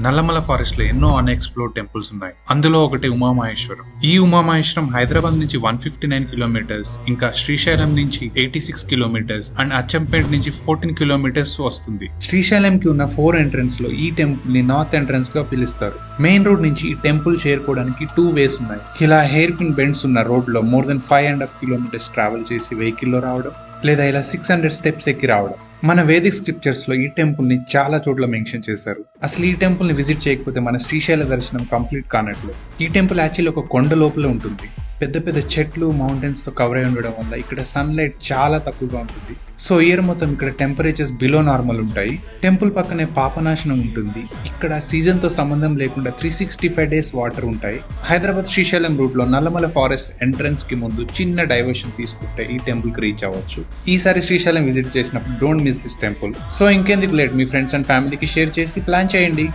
Nallamala forest లో ఎన్నో unexplored temples ఉన్నాయి. అందులో ఒకటి ఉమామహేశ్వరం. ఈ ఉమామహేశ్వరం హైదరాబాద్ నుంచి 159 కిలోమీటర్స్, ఇంకా శ్రీశైలం నుంచి 86 కిలోమీటర్స్ అండ్ అచ్చంపేట నుంచి 14 కిలోమీటర్స్ వస్తుంది. శ్రీశైలం కి ఉన్న 4 ఎంట్రన్స్ లో ఈ టెంపుల్ ని నార్త్ ఎంట్రన్స్ గా పిలుస్తారు. మెయిన్ రోడ్ నుంచి ఈ టెంపుల్ చేరుకోవడానికి 2 వేస్ ఉన్నాయి. ఇలా హెయిర్ పిన్ బెండ్స్ ఉన్న రోడ్ లో more than 5.5 కిలోమీటర్స్ ట్రావెల్ చేసి వెహికల్ లో రావడం, లేదా ఇలా 600 స్టెప్స్ ఎక్కి రావడం. మన వేదిక్ స్క్రిప్చర్స్ లో ఈ టెంపుల్ ని చాలా చోట్ల మెన్షన్ చేశారు. అసలు ఈ టెంపుల్ ని విజిట్ చేయకపోతే మన శ్రీశైల దర్శనం కంప్లీట్ కానట్లు. ఈ టెంపుల్ యాక్చువల్లీ ఒక కొండ లోపల ఉంటుంది. పెద్ద పెద్ద చెట్లు, మౌంటైన్స్ తో కవర్ అయి ఉండడం వల్ల ఇక్కడ సన్లైట్ చాలా తక్కువగా ఉంటుంది. సో ఇయర్ మొత్తం ఇక్కడ టెంపరేచర్స్ బిలో నార్మల్ ఉంటాయి. టెంపుల్ పక్కనే పాపనాశనం ఉంటుంది. ఇక్కడ సీజన్ తో సంబంధం లేకుండా 365 డేస్ వాటర్ ఉంటాయి. హైదరాబాద్ శ్రీశైలం రూట్ లో నల్లమల ఫారెస్ట్ ఎంట్రన్స్ కి ముందు చిన్న డైవర్షన్ తీసుకుంటే ఈ టెంపుల్ కి రీచ్ అవ్వచ్చు. ఈసారి శ్రీశైలం విజిట్ చేసినప్పుడు don't miss this temple. So ఇంకెందుకు లేట్, మీ ఫ్రెండ్స్ అండ్ ఫ్యామిలీకి షేర్ చేసి ప్లాన్ చేయండి.